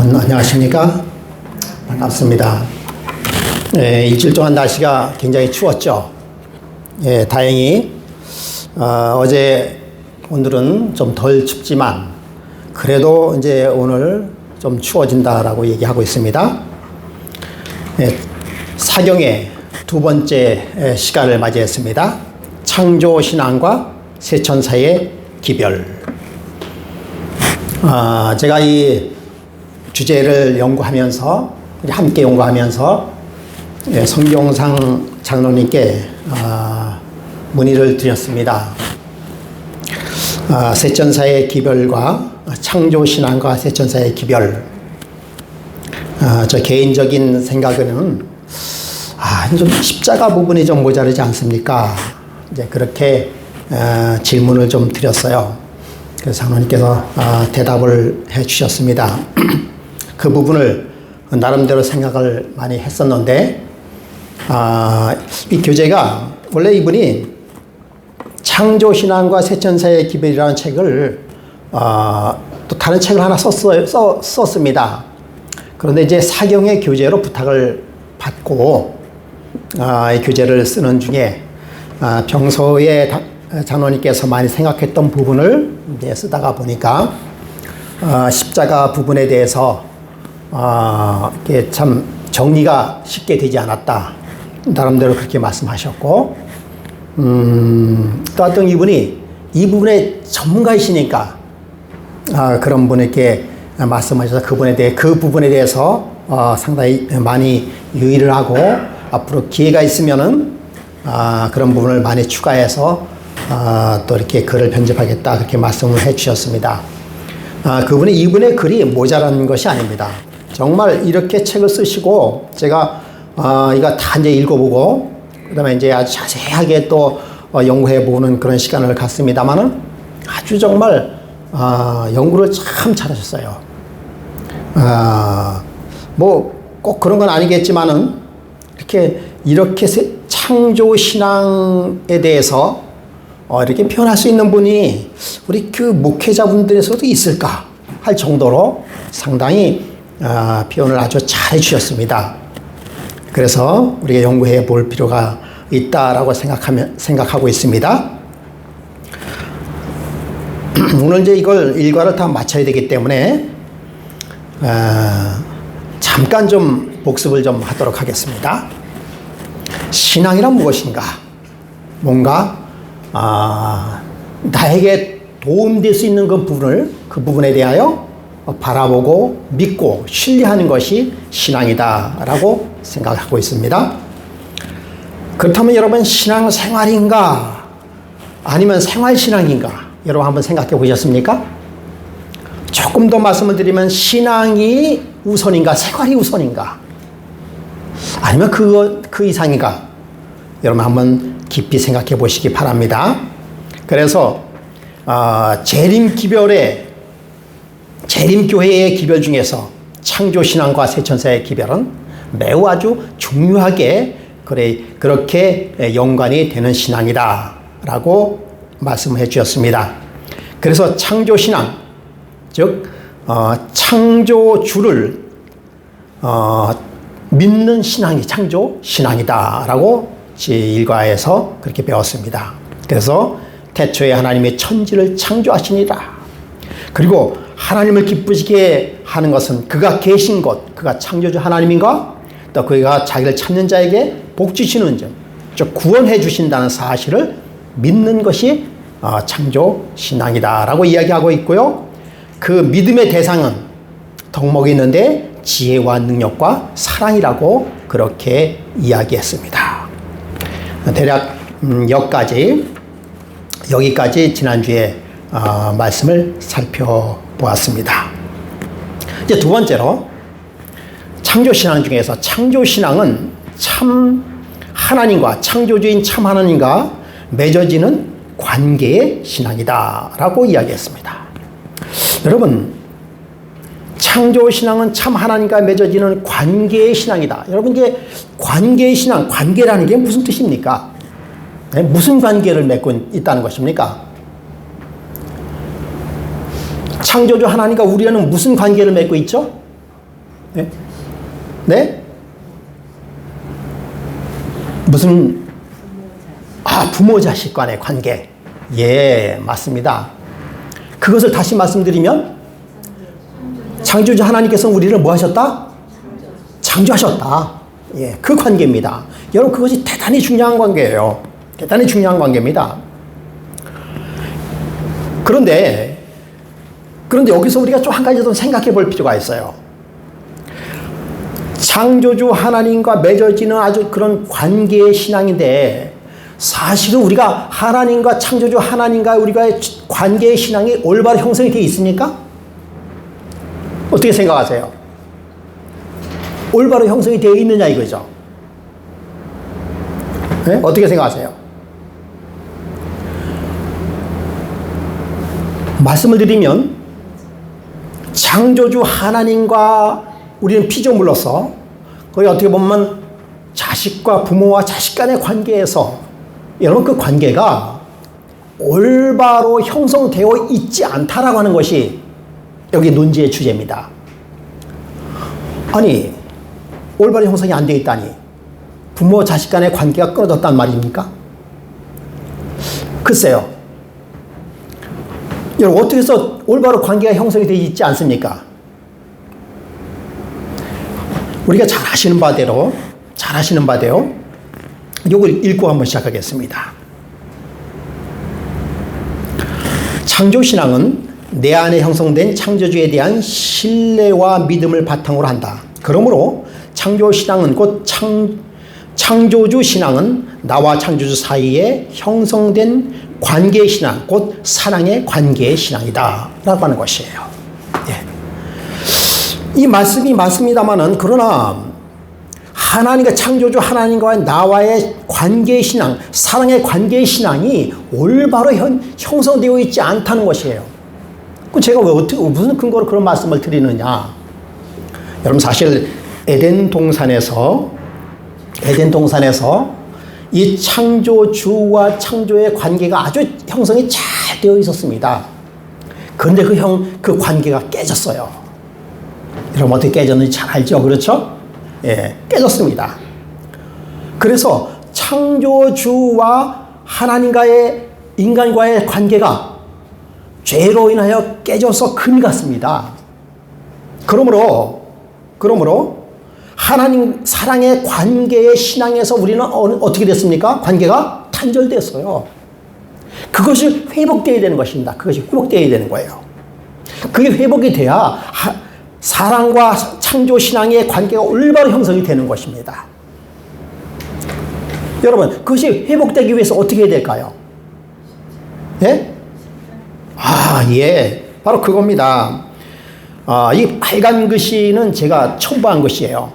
여러분 안녕하십니까? 반갑습니다. 일주일 동안 날씨가 굉장히 추웠죠. 다행히 어제 오늘은 좀 덜 춥지만 그래도 이제 오늘 좀 추워진다라고 얘기하고 있습니다. 사경의 두 번째 시간을 맞이했습니다. 창조신앙과 세천사의 기별. 제가 이 주제를 연구하면서 함께 연구하면서 성경상 장로님께 문의를 드렸습니다. 세천사의 기별과 창조신앙과 세천사의 기별. 저 개인적인 생각은 좀 십자가 부분이 좀 모자르지 않습니까? 이제 그렇게 질문을 좀 드렸어요. 그래서 장로님께서 대답을 해 주셨습니다. 그 부분을 나름대로 생각을 많이 했었는데, 이 교재가 원래 이분이 창조신앙과 세천사의 기별이라는 책을 또 다른 책을 하나 썼습니다. 그런데 이제 사경의 교재로 부탁을 받고 이 교재를 쓰는 중에 평소에 장로님께서 많이 생각했던 부분을 이제 쓰다가 보니까 십자가 부분에 대해서 이게 참 정리가 쉽게 되지 않았다. 나름대로 그렇게 말씀하셨고, 또 어떤 이분이 이 부분에 전문가이시니까 그런 분에게 말씀하셔서 그 부분에 대해서 상당히 많이 유의를 하고 앞으로 기회가 있으면은 그런 부분을 많이 추가해서 또 이렇게 글을 편집하겠다 그렇게 말씀을 해 주셨습니다. 그분이 이분의 글이 모자란 것이 아닙니다. 정말 이렇게 책을 쓰시고 제가 이거 다 이제 읽어보고 그다음에 이제 아주 자세하게 또 연구해 보는 그런 시간을 갖습니다만은 아주 정말 연구를 참 잘하셨어요. 뭐 꼭 그런 건 아니겠지만은 이렇게 창조 신앙에 대해서 이렇게 표현할 수 있는 분이 우리 그 목회자분들에서도 있을까 할 정도로 상당히 표현을 아주 잘 해주셨습니다. 그래서 우리가 연구해 볼 필요가 있다라고 생각하고 있습니다. 오늘 이제 이걸 일과를 다 마쳐야 되기 때문에 잠깐 좀 복습을 좀 하도록 하겠습니다. 신앙이란 무엇인가? 뭔가 나에게 도움될 수 있는 그 부분에 대하여 바라보고 믿고 신뢰하는 것이 신앙이다라고 생각하고 있습니다. 그렇다면 여러분 신앙생활인가 아니면 생활신앙인가 여러분 한번 생각해 보셨습니까? 조금 더 말씀을 드리면 신앙이 우선인가 생활이 우선인가 아니면 그 이상인가 여러분 한번 깊이 생각해 보시기 바랍니다. 그래서 재림교회의 기별 중에서 창조신앙과 세천사의 기별은 매우 아주 중요하게 그렇게 연관이 되는 신앙이다 라고 말씀해 주셨습니다. 그래서 창조신앙 즉 창조주를 믿는 신앙이 창조신앙이다 라고 제1과에서 그렇게 배웠습니다. 그래서 태초에 하나님의 천지를 창조하시니라. 그리고 하나님을 기쁘시게 하는 것은 그가 계신 곳, 그가 창조주 하나님인가? 또 그가 자기를 찾는 자에게 복 주시는 점, 즉 구원해 주신다는 사실을 믿는 것이 창조신앙이다 라고 이야기하고 있고요. 그 믿음의 대상은 덕목이 있는데 지혜와 능력과 사랑이라고 그렇게 이야기했습니다. 대략 여기까지 지난주에 말씀을 살펴보았습니다. 이제 두 번째로 창조신앙 중에서 창조신앙은 참 하나님과 창조주인 참 하나님과 맺어지는 관계의 신앙이다 라고 이야기했습니다. 여러분 창조신앙은 참 하나님과 맺어지는 관계의 신앙이다. 여러분 이게 관계의 신앙, 관계라는 게 무슨 뜻입니까? 무슨 관계를 맺고 있다는 것입니까? 창조주 하나님과 우리는 무슨 관계를 맺고 있죠? 네? 네? 무슨, 부모 자식 간의 관계. 예, 맞습니다. 그것을 다시 말씀드리면, 창조주 하나님께서는 우리를 뭐 하셨다? 창조하셨다. 예, 그 관계입니다. 여러분, 그것이 대단히 중요한 관계예요. 대단히 중요한 관계입니다. 그런데 여기서 우리가 좀 한 가지 더 생각해 볼 필요가 있어요. 창조주 하나님과 맺어지는 아주 그런 관계의 신앙인데, 사실은 우리가 하나님과 창조주 하나님과 우리가의 관계의 신앙이 올바로 형성이 되어 있습니까? 어떻게 생각하세요? 올바로 형성이 되어 있느냐 이거죠. 네? 어떻게 생각하세요? 말씀을 드리면 창조주 하나님과 우리는 피조물로서 거의 어떻게 보면 자식과 부모와 자식 간의 관계에서 여러분 그 관계가 올바로 형성되어 있지 않다라고 하는 것이 여기 논지의 주제입니다. 아니 올바로 형성이 안 되어 있다니 부모 자식 간의 관계가 끊어졌단 말입니까? 글쎄요. 여러분 어떻게 해서 올바로 관계가 형성이 되어 있지 않습니까? 우리가 잘 아시는 바대로 이걸 읽고 한번 시작하겠습니다. 창조신앙은 내 안에 형성된 창조주에 대한 신뢰와 믿음을 바탕으로 한다. 그러므로 창조신앙은 곧 창조주 신앙은 나와 창조주 사이에 형성된 관계의 신앙, 곧 사랑의 관계의 신앙이다 라고 하는 것이에요. 예. 이 말씀이 맞습니다만은 그러나 하나님과 창조주 하나님과의 나와의 관계의 신앙, 사랑의 관계의 신앙이 올바로 형성되어 있지 않다는 것이에요. 그 제가 무슨 근거로 그런 말씀을 드리느냐? 여러분 사실 에덴 동산에서 이 창조주와 창조의 관계가 아주 형성이 잘 되어 있었습니다. 그런데 그 관계가 깨졌어요. 여러분 어떻게 깨졌는지 잘 알죠? 그렇죠? 예, 깨졌습니다. 그래서 창조주와 하나님과의 인간과의 관계가 죄로 인하여 깨져서 금이 갔습니다. 그러므로 하나님 사랑의 관계의 신앙에서 우리는 어떻게 됐습니까? 관계가 단절됐어요. 그것이 회복되어야 되는 것입니다. 그것이 회복되어야 되는 거예요. 그게 회복이 돼야 사랑과 창조 신앙의 관계가 올바로 형성이 되는 것입니다. 여러분, 그것이 회복되기 위해서 어떻게 해야 될까요? 예? 예. 바로 그겁니다. 이 빨간 글씨는 제가 첨부한 것이에요.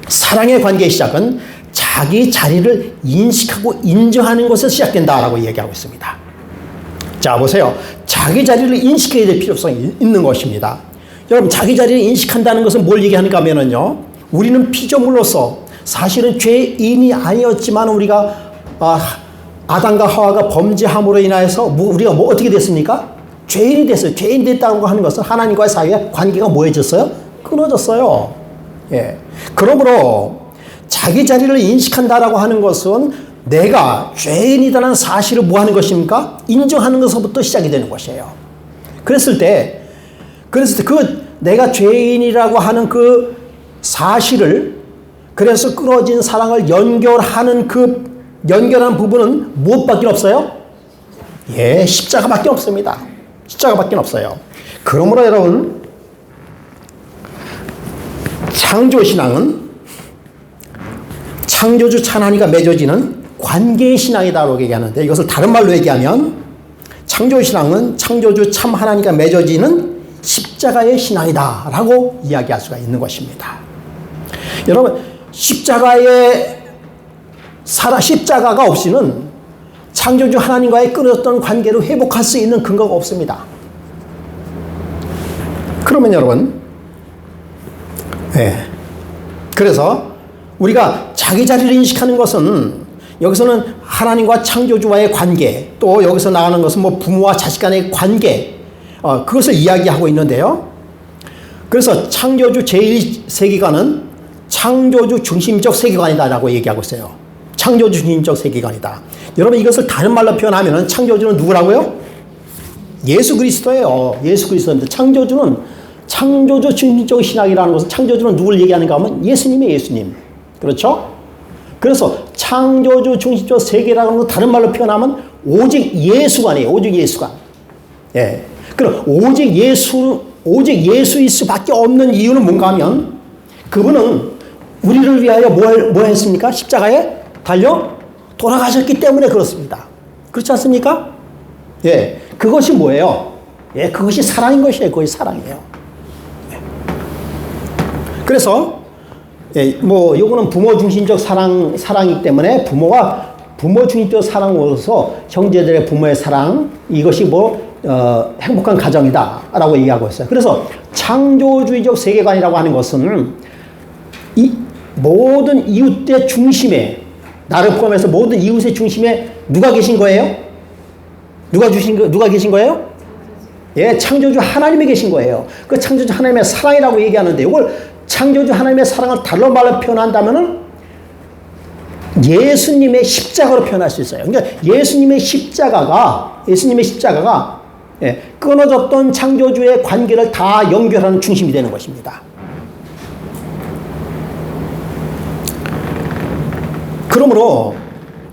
사랑의 관계의 시작은 자기 자리를 인식하고 인정하는 것에서 시작된다라고 얘기하고 있습니다. 자, 보세요. 자기 자리를 인식해야 될 필요성이 있는 것입니다. 여러분, 자기 자리를 인식한다는 것은 뭘 얘기하는가 하면요. 우리는 피조물로서 사실은 죄인이 아니었지만 우리가 아담과 하와가 범죄함으로 인하여서 우리가 어떻게 됐습니까? 죄인이 됐어요. 죄인이 됐다고 하는 것은 하나님과의 사이의 관계가 뭐해졌어요? 끊어졌어요. 예. 그러므로 자기 자리를 인식한다라고 하는 것은 내가 죄인이라는 사실을 뭐 하는 것입니까? 인정하는 것부터 시작이 되는 것이에요. 그랬을 때 그 내가 죄인이라고 하는 그 사실을 그래서 끊어진 사랑을 연결하는 연결한 부분은 무엇밖에 없어요? 예, 십자가밖에 없습니다. 십자가밖에 없어요. 그러므로 여러분 창조신앙은 창조주 하나님과 맺어지는 관계의 신앙이다라고 얘기하는데 이것을 다른 말로 얘기하면 창조신앙은 창조주 참 하나님과 맺어지는 십자가의 신앙이다라고 이야기할 수가 있는 것입니다. 여러분 십자가가 없이는 창조주 하나님과의 끊어졌던 관계를 회복할 수 있는 근거가 없습니다. 그러면 여러분 그래서 우리가 자기 자리를 인식하는 것은 여기서는 하나님과 창조주와의 관계, 또 여기서 나가는 것은 부모와 자식 간의 관계, 그것을 이야기하고 있는데요. 그래서 창조주 제1세계관은 창조주 중심적 세계관이다라고 얘기하고 있어요. 창조주 중심적 세계관이다. 여러분 이것을 다른 말로 표현하면 창조주는 누구라고요? 예수 그리스도예요. 예수 그리스도인데 창조주는 창조주 중심적 신학이라는 것은 창조주는 누구를 얘기하는가 하면 예수님이에요. 예수님. 그렇죠? 그래서 창조주 중심적 세계라는 것 다른 말로 표현하면 오직 예수관이에요. 오직 예수관. 예. 그럼 오직 예수일 수밖에 없는 이유는 뭔가 하면 그분은 우리를 위하여 뭐 했습니까? 십자가에 달려 돌아가셨기 때문에 그렇습니다. 그렇지 않습니까? 예. 그것이 뭐예요? 예. 그것이 사랑인 것이에요. 그것이 사랑이에요. 예. 그래서 예, 뭐 요거는 부모 중심적 사랑이기 때문에 부모가 부모 중심적 사랑으로서 형제들의 부모의 사랑 이것이 행복한 가정이다라고 얘기하고 있어요. 그래서 창조주의적 세계관이라고 하는 것은 이 모든 이웃의 중심에 나를 포함해서 모든 이웃의 중심에 누가 계신 거예요? 누가 계신 거예요? 예, 창조주 하나님이 계신 거예요. 그 창조주 하나님의 사랑이라고 얘기하는데 이걸 창조주 하나님의 사랑을 다른 말로 표현한다면은 예수님의 십자가로 표현할 수 있어요. 그러니까 예수님의 십자가가 예, 끊어졌던 창조주의 관계를 다 연결하는 중심이 되는 것입니다. 그러므로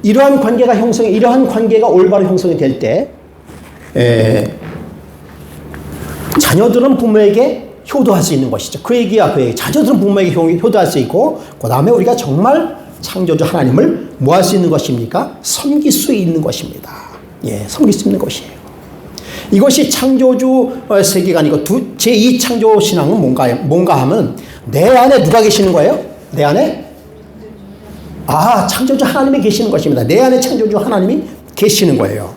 이러한 관계가 올바로 형성이 될 때 자녀들은 부모에게 효도할 수 있는 것이죠. 그 얘기야. 자녀들은 부모에게 효도할 수 있고 그 다음에 우리가 정말 창조주 하나님을 뭐 할 수 있는 것입니까? 섬길 수 있는 것입니다. 예, 섬길 수 있는 것이에요. 이것이 창조주 세계관이고 제2 창조 신앙은 뭔가 하면 내 안에 누가 계시는 거예요? 내 안에? 창조주 하나님이 계시는 것입니다. 내 안에 창조주 하나님이 계시는 거예요.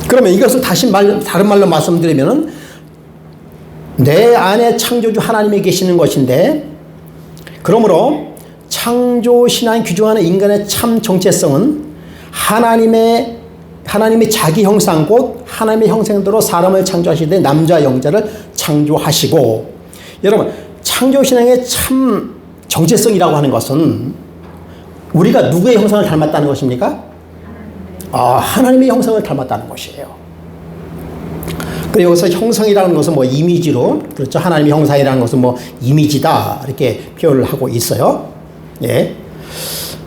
그러면 이것을 다른 말로 말씀드리면은 내 안에 창조주 하나님이 계시는 것인데 그러므로 창조 신앙이 규정하는 인간의 참 정체성은 하나님의 자기 형상 곧 하나님의 형상대로 사람을 창조하시되 남자 영자를 창조하시고 여러분 창조 신앙의 참 정체성이라고 하는 것은 우리가 누구의 형상을 닮았다는 것입니까? 하나님의 형상을 닮았다는 것이에요. 그리고 여기서 형상이라는 것은 이미지로 그렇죠. 하나님의 형상이라는 것은 이미지다 이렇게 표현을 하고 있어요. 예.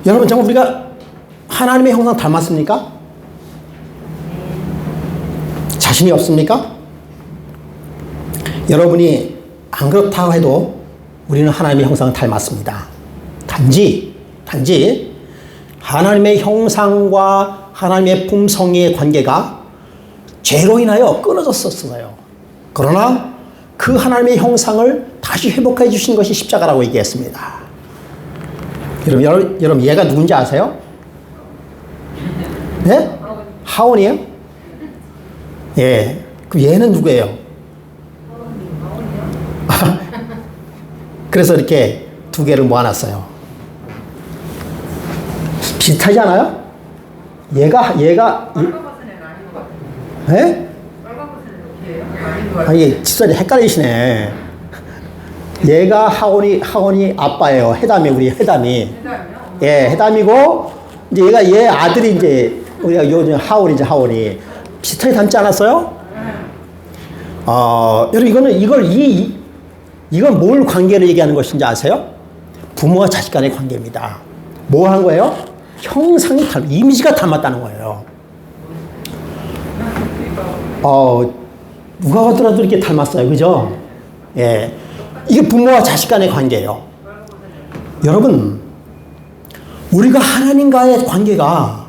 여러분 정말 우리가 하나님의 형상 닮았습니까? 자신이 없습니까? 여러분이 안 그렇다고 해도 우리는 하나님의 형상을 닮았습니다. 단지 하나님의 형상과 하나님의 품성의 관계가 죄로 인하여 끊어졌었어요. 그러나 그 하나님의 형상을 다시 회복해 주신 것이 십자가라고 얘기했습니다. 여러분 얘가 누군지 아세요? 네? 하온이에요? 예. 그럼 얘는 누구예요? 그래서 이렇게 두 개를 모아놨어요. 비슷하지 않아요? 얘가 예? 이게 진짜 헷갈리시네. 얘가 하온이 아빠예요. 우리 해담이. 예, 해담이고 이제 얘 아들이 이제 우리가 요즘 하온이 비슷하게 닮지 않았어요? 여러분 이건 뭘 관계를 얘기하는 것인지 아세요? 부모와 자식 간의 관계입니다. 뭐 하는 거예요? 이미지가 닮았다는 거예요. 누가 보더라도 이렇게 닮았어요. 그죠? 예. 이게 부모와 자식 간의 관계예요. 여러분, 우리가 하나님과의 관계가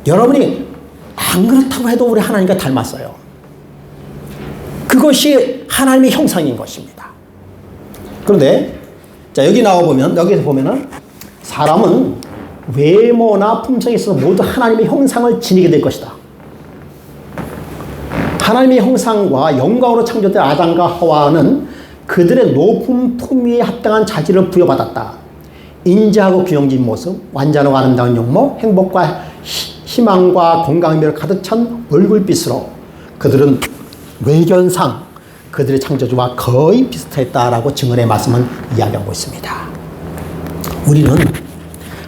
여러분이 안 그렇다고 해도 우리 하나님과 닮았어요. 그것이 하나님의 형상인 것입니다. 그런데 여기서 보면은 사람은 외모나 품성에 있어서 모두 하나님의 형상을 지니게 될 것이다. 하나님의 형상과 영광으로 창조된 아담과 하와는 그들의 높은 품위에 합당한 자질을 부여받았다. 인자하고 균형진 모습, 완전하고 아름다운 용모, 행복과 희망과 건강미를 가득 찬 얼굴빛으로 그들은 외견상 그들의 창조주와 거의 비슷했다라고 증언의 말씀은 이야기하고 있습니다. 우리는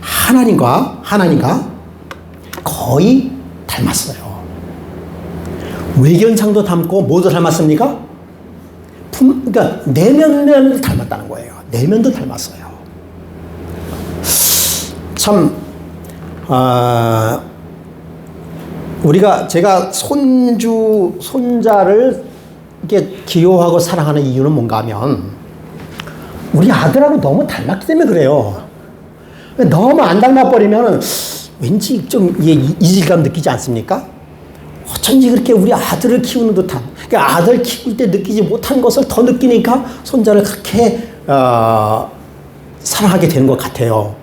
하나님과 거의 닮았어요. 외견상도 닮고 뭐도 닮았습니까? 그러니까 내면도 닮았다는 거예요. 내면도 닮았어요. 참 제가 손자를 이렇게 기호하고 사랑하는 이유는 뭔가 하면 우리 아들하고 너무 닮았기 때문에 그래요. 너무 안 닮아버리면 왠지 좀 이질감 느끼지 않습니까? 어쩐지 그렇게 우리 아들을 키우는 듯한, 그러니까 아들 키울 때 느끼지 못한 것을 더 느끼니까 손자를 그렇게 사랑하게 되는 것 같아요.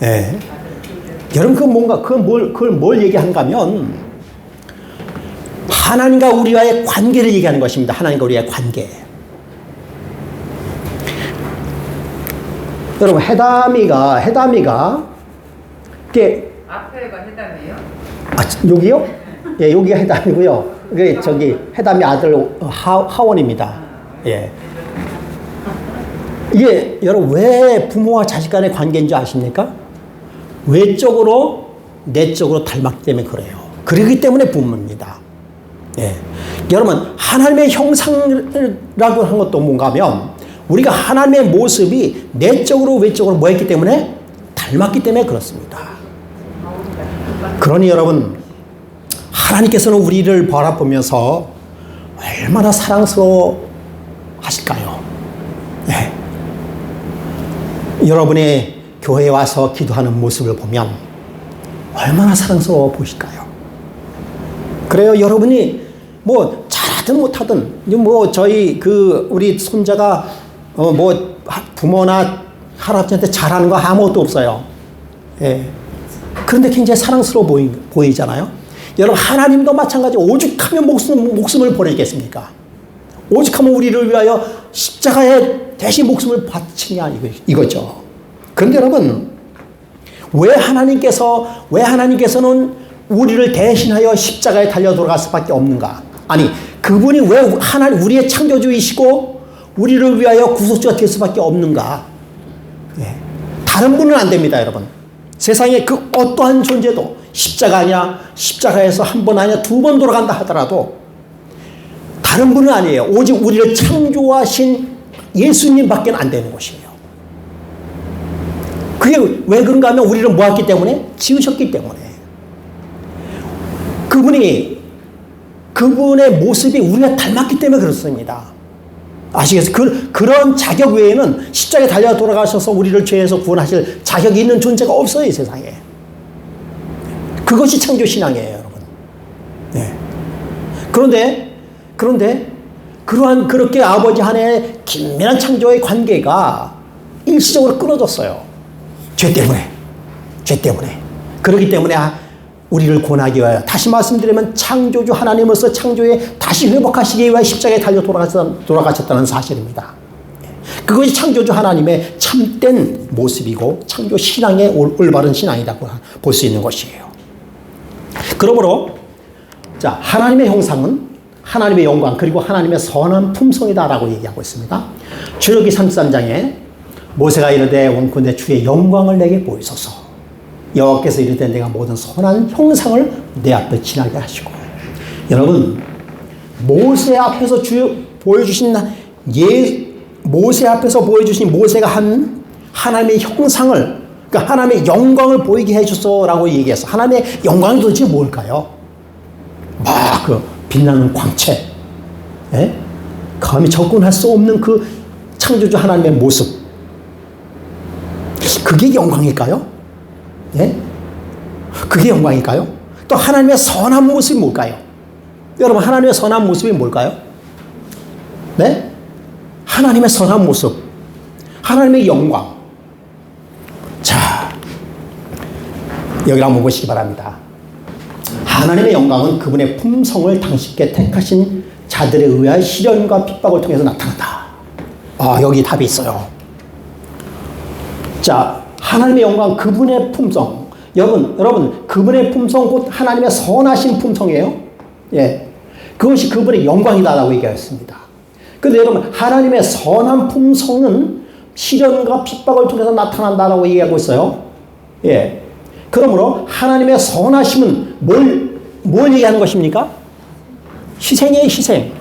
예. 여러분 그걸 뭘 얘기하는가 하면 하나님과 우리와의 관계를 얘기하는 것입니다. 하나님과 우리의 관계. 여러분 해담이가 이게 앞에가 해담이에요? 여기요? 예, 여기가 해담이고요. 저기 해담이 아들 하원입니다. 예. 이게 여러분 왜 부모와 자식 간의 관계인 줄 아십니까? 외적으로 내적으로 닮았기 때문에 그래요. 그러기 때문에 부모입니다. 예. 여러분 하나님의 형상이라고 하는 것도 뭔가 하면 우리가 하나님의 모습이 내적으로 외적으로 뭐했기 때문에 닮았기 때문에 그렇습니다. 그러니 여러분 하나님께서는 우리를 바라보면서 얼마나 사랑스러워 하실까요? 네. 여러분의 교회에 와서 기도하는 모습을 보면 얼마나 사랑스러워 보실까요? 그래요. 여러분이 뭐 잘하든 못하든 우리 손자가 부모나 할아버지한테 잘하는 거 아무것도 없어요. 예. 그런데 굉장히 사랑스러워 보이잖아요. 여러분 하나님도 마찬가지. 오죽하면 목숨을 버리겠습니까? 오죽하면 우리를 위하여 십자가에 대신 목숨을 바치냐 이거죠. 그런데 여러분 왜 하나님께서는 우리를 대신하여 십자가에 달려 돌아갈 수밖에 없는가? 아니 그분이 왜 우리의 창조주이시고 우리를 위하여 구속주가 될 수밖에 없는가? 예. 다른 분은 안 됩니다, 여러분. 세상에 그 어떠한 존재도 십자가에서 한 번 아니야 두 번 돌아간다 하더라도 다른 분은 아니에요. 오직 우리를 창조하신 예수님밖에 안 되는 것이에요. 그게 왜 그런가 하면 우리를 모았기 때문에, 지으셨기 때문에. 그분의 모습이 우리가 닮았기 때문에 그렇습니다. 아시겠어요? 그런 자격 외에는 십자가에 달려 돌아가셔서 우리를 죄에서 구원하실 자격이 있는 존재가 없어요, 이 세상에. 그것이 창조신앙이에요, 여러분. 네. 그런데 그렇게 아버지 하나의 긴밀한 창조의 관계가 일시적으로 끊어졌어요. 죄 때문에. 그렇기 때문에 우리를 구원하기 위하여, 다시 말씀드리면 창조주 하나님으로서 창조에 다시 회복하시기 위하여 십자가에 달려 돌아가셨다는 사실입니다. 그것이 창조주 하나님의 참된 모습이고 창조 신앙의 올바른 신앙이라고 볼 수 있는 것이에요. 그러므로 하나님의 형상은 하나님의 영광 그리고 하나님의 선한 품성이다라고 얘기하고 있습니다. 출애굽기 33장에 모세가 이르되 원컨대 주의 영광을 내게 보이소서. 여호와께서 이르되 내가 모든 선한 형상을 내 앞에 지나게 하시고. 여러분 모세 앞에서 보여주신 모세가 한 하나님의 형상을, 그러니까 하나님의 영광을 보이게 해줬어라고 얘기해서 하나님의 영광이 도대체 뭘까요? 빛나는 광채, 감히 접근할 수 없는 그 창조주 하나님의 모습, 그게 영광일까요? 예? 그게 영광일까요? 또 하나님의 선한 모습이 뭘까요? 여러분 하나님의 선한 모습이 뭘까요? 네? 하나님의 선한 모습, 하나님의 영광. 자, 여기를 한번 보시기 바랍니다. 하나님의 영광은 그분의 품성을 당신께 택하신 자들에 의한 시련과 핍박을 통해서 나타난다. 여기 답이 있어요. 자, 하나님의 영광, 그분의 품성. 여러분, 그분의 품성 곧 하나님의 선하신 품성이에요. 예. 그것이 그분의 영광이다라고 얘기했습니다. 그런데 여러분, 하나님의 선한 품성은 시련과 핍박을 통해서 나타난다라고 얘기하고 있어요. 예. 그러므로 하나님의 선하심은 뭘 얘기하는 것입니까? 희생이에요, 희생.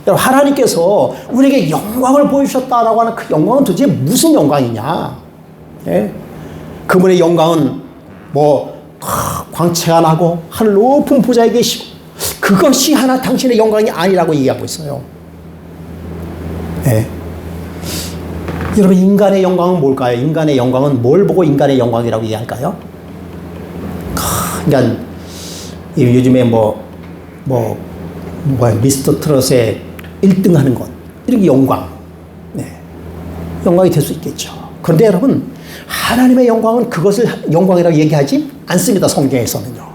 여러분, 하나님께서 우리에게 영광을 보여주셨다라고 하는 그 영광은 도대체 무슨 영광이냐? 예? 그분의 영광은 광채가 나고 하늘 높은 보좌에 계시고 그것이 하나 당신의 영광이 아니라고 얘기하고 있어요. 예. 여러분, 인간의 영광은 뭘까요? 인간의 영광은 뭘 보고 인간의 영광이라고 얘기할까요? 그러니까 요즘에 미스터 트롯에 1등 하는 것, 이렇게 영광, 영광이 될 수 있겠죠. 그런데 여러분, 하나님의 영광은 그것을 영광이라고 얘기하지 않습니다. 성경에서는요.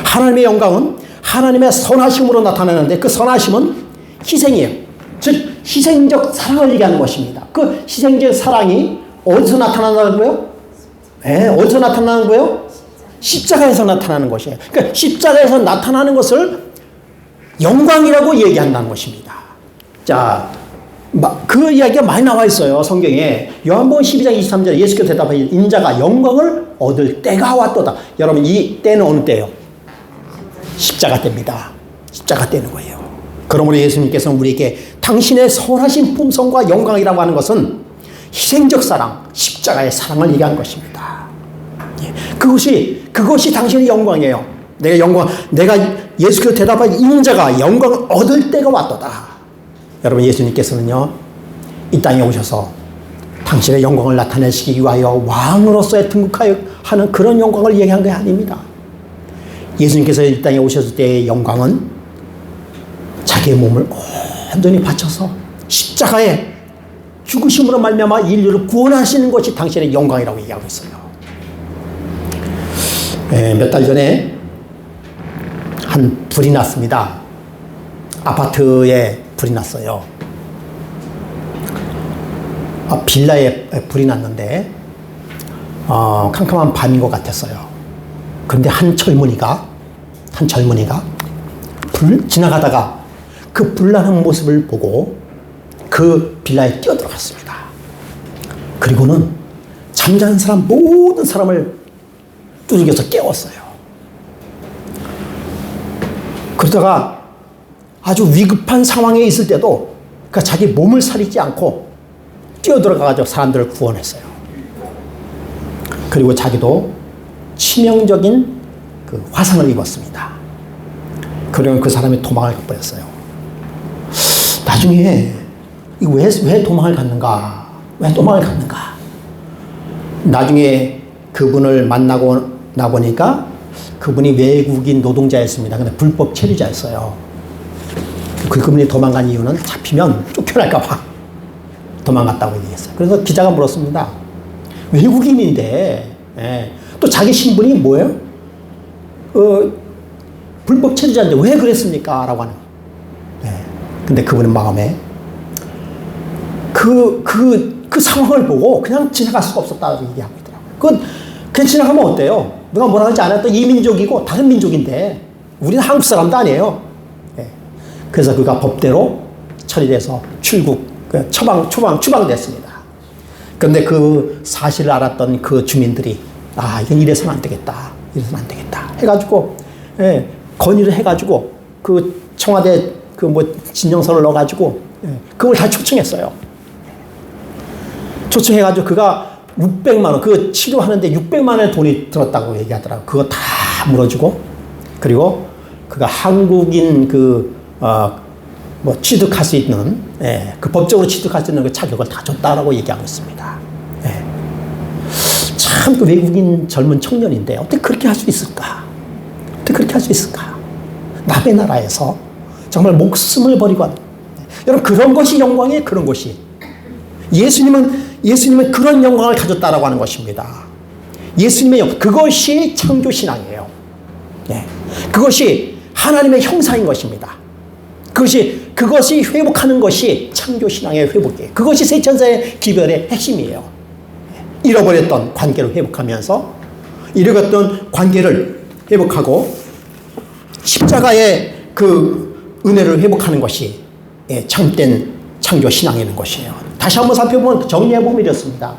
하나님의 영광은 하나님의 선하심으로 나타나는데 그 선하심은 희생이에요. 즉 희생적 사랑을 얘기하는 것입니다. 그 희생적 사랑이 어디서 나타나는 거예요? 어디서 나타나는 거예요? 십자가에서 나타나는 것이에요. 그러니까 십자가에서 나타나는 것을 영광이라고 얘기한다는 것입니다. 자, 그 이야기가 많이 나와 있어요. 성경에. 요한복음 12장 23절에 예수께서 대답하시되 인자가 영광을 얻을 때가 왔도다. 여러분, 이 때는 어느 때예요? 십자가 때입니다. 십자가 때는 거예요. 그러므로 예수님께서는 우리에게 당신의 선하신 품성과 영광이라고 하는 것은 희생적 사랑, 십자가의 사랑을 얘기하는 것입니다. 그것이 당신의 영광이에요. 내가 예수께서 대답하니 인자가 영광을 얻을 때가 왔도다. 여러분, 예수님께서는요, 이 땅에 오셔서 당신의 영광을 나타내시기 위하여 왕으로서의 등극하여 하는 그런 영광을 얘기한 게 아닙니다. 예수님께서 이 땅에 오셨을 때의 영광은 자기의 몸을 온전히 바쳐서 십자가에 죽으심으로 말미암아 인류를 구원하시는 것이 당신의 영광이라고 얘기하고 있어요. 몇 달 전에 한 불이 났습니다. 아파트에 불이 났어요. 빌라에 불이 났는데 캄캄한 밤인 것 같았어요. 그런데 한 젊은이가 지나가다가 그 불나는 모습을 보고 그 빌라에 뛰어들어갔습니다. 그리고는 잠자는 사람 모든 사람을 두들겨서 깨웠어요. 그러다가 아주 위급한 상황에 있을 때도 그러니까 자기 몸을 사리지 않고 뛰어들어가서 사람들을 구원했어요. 그리고 자기도 치명적인 그 화상을 입었습니다. 그러면 그 사람이 도망을 가버렸어요. 나중에 왜 도망을 갔는가? 왜 도망을 갔는가? 나중에 그분을 만나고 나보니까 그분이 외국인 노동자였습니다. 근데 불법 체류자였어요. 그분이 도망간 이유는 잡히면 쫓겨날까봐 도망갔다고 얘기했어요. 그래서 기자가 물었습니다. 외국인인데, 또 자기 신분이 뭐예요? 불법 체류자인데 왜 그랬습니까? 라고 하는. 근데 그분은 마음에 그 상황을 보고 그냥 지나갈 수가 없었다고 얘기하고 있더라고요. 그냥 지나가면 어때요? 누가 뭐라 하지 않아도 이민족이고 다른 민족인데 우리는 한국 사람도 아니에요. 그래서 그가 법대로 처리돼서 추방됐습니다. 그런데 그 사실을 알았던 그 주민들이 이건 이래서는 안 되겠다. 해가지고 건의를 해가지고 그 청와대 진정서를 넣어가지고 그걸 다 초청했어요. 초청해가지고 그가 600만 원, 그 치료하는데 600만 원의 돈이 들었다고 얘기하더라고요. 그거 다 물어주고, 그리고 그가 한국인 취득할 수 있는, 그 법적으로 취득할 수 있는 그 자격을 다 줬다라고 얘기하고 있습니다. 참 그 외국인 젊은 청년인데 어떻게 그렇게 할 수 있을까? 남의 나라에서 정말 목숨을 버리고 하는. 여러분, 그런 것이 영광이에요, 그런 것이. 예수님은 그런 영광을 가졌다라고 하는 것입니다. 예수님의 그것이 창조신앙이에요. 그것이 하나님의 형상인 것입니다. 그것이 회복하는 것이 창조신앙의 회복이에요. 그것이 새 천사의 기별의 핵심이에요. 잃어버렸던 관계를 회복하면서 잃어갔던 관계를 회복하고 십자가의 그 은혜를 회복하는 것이 참된 창조 신앙이라는 것이에요. 다시 한번 살펴보면 정리해보면 이렇습니다.